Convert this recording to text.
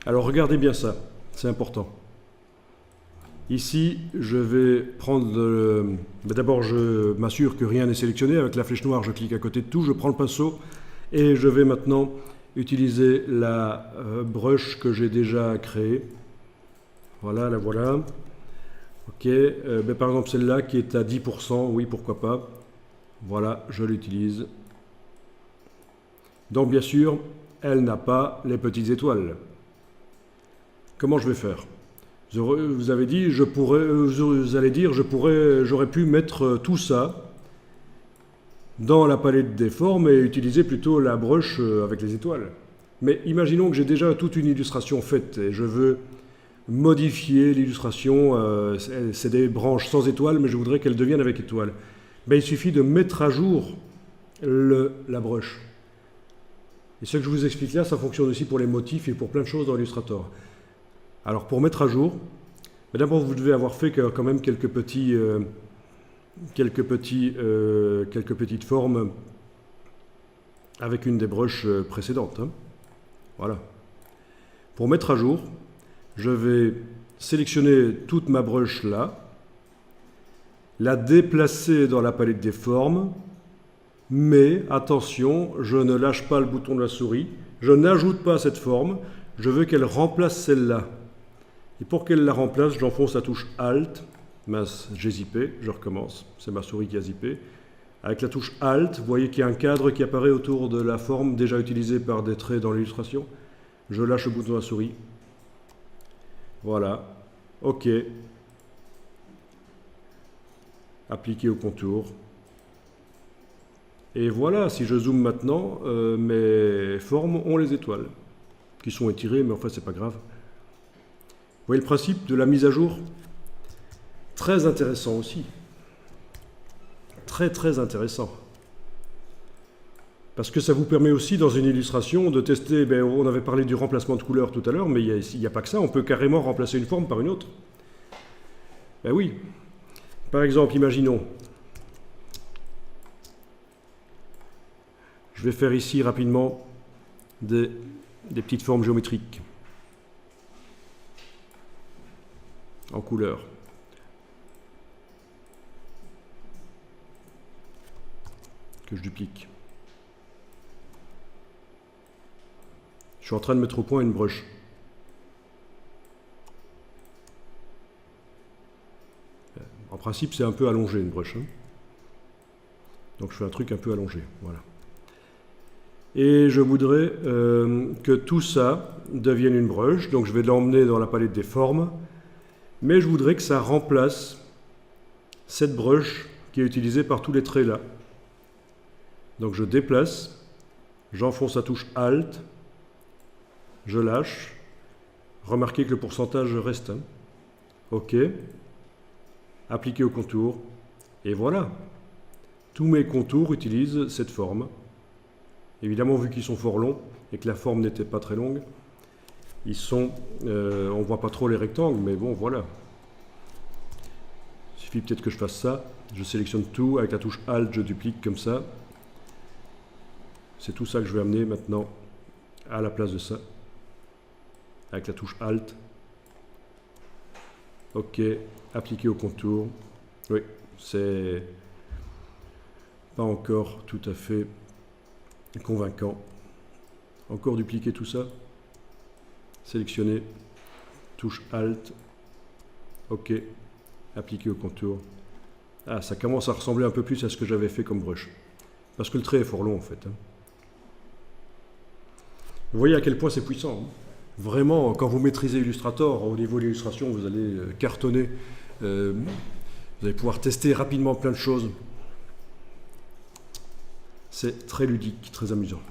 Alors regardez bien ça, c'est important. Ici, je vais prendre... D'abord, je m'assure que rien n'est sélectionné. Avec la flèche noire, je clique à côté de tout, je prends le pinceau et je vais maintenant utiliser la brush que j'ai déjà créée. Voilà, la voilà. Ok, par exemple celle-là qui est à 10%, oui, pourquoi pas. Voilà, je l'utilise. Donc bien sûr, elle n'a pas les petites étoiles. Comment je vais faire? Vous avez dit, vous allez dire, j'aurais pu mettre tout ça dans la palette des formes et utiliser plutôt la brush avec les étoiles. Mais imaginons que j'ai déjà toute une illustration faite et je veux modifier l'illustration. C'est des branches sans étoiles, mais je voudrais qu'elles deviennent avec étoiles. Il suffit de mettre à jour la brush. Et ce que je vous explique là, ça fonctionne aussi pour les motifs et pour plein de choses dans Illustrator. Alors pour mettre à jour, d'abord vous devez avoir fait quand même quelques petites formes avec une des brushes précédentes. Hein. Voilà. Pour mettre à jour, je vais sélectionner toute ma brush là, la déplacer dans la palette des formes, mais attention, je ne lâche pas le bouton de la souris, je n'ajoute pas cette forme, je veux qu'elle remplace celle-là. Et pour qu'elle la remplace, j'enfonce la touche Alt, mince, j'ai zippé, je recommence, c'est ma souris qui a zippé. Avec la touche Alt, vous voyez qu'il y a un cadre qui apparaît autour de la forme déjà utilisée par des traits dans l'illustration. Je lâche le bouton de la souris. Voilà, OK. Appliquer au contour. Et voilà, si je zoome maintenant, mes formes ont les étoiles, qui sont étirées, mais en fait, c'est pas grave. Vous voyez le principe de la mise à jour? Très intéressant aussi. Très, très intéressant. Parce que ça vous permet aussi, dans une illustration, de tester... on avait parlé du remplacement de couleurs tout à l'heure, mais il n'y a pas que ça. On peut carrément remplacer une forme par une autre. Ben oui. Par exemple, imaginons... Je vais faire ici rapidement des petites formes géométriques en couleur. Que je duplique. Je suis en train de mettre au point une brush. En principe, c'est un peu allongé une brush. Hein. Donc je fais un truc un peu allongé. Voilà. Et je voudrais que tout ça devienne une brush. Donc je vais l'emmener dans la palette des formes. Mais je voudrais que ça remplace cette brush qui est utilisée par tous les traits là. Donc je déplace, j'enfonce la touche Alt, je lâche. Remarquez que le pourcentage reste. Hein. OK. Appliquer au contour. Et voilà. Tous mes contours utilisent cette forme. Évidemment, vu qu'ils sont fort longs et que la forme n'était pas très longue, ils sont... on ne voit pas trop les rectangles, mais bon, voilà. Il suffit peut-être que je fasse ça. Je sélectionne tout. Avec la touche Alt, je duplique comme ça. C'est tout ça que je vais amener maintenant à la place de ça. Avec la touche Alt. OK. Appliquer au contour. Oui, c'est pas encore tout à fait convaincant. Encore dupliquer tout ça. Sélectionner. Touche Alt. OK. Appliquer au contour. Ah, ça commence à ressembler un peu plus à ce que j'avais fait comme brush. Parce que le trait est fort long en fait. Hein. Vous voyez à quel point c'est puissant. Hein. Vraiment, quand vous maîtrisez Illustrator, au niveau de l'illustration, vous allez cartonner. Vous allez pouvoir tester rapidement plein de choses. C'est très ludique, très amusant.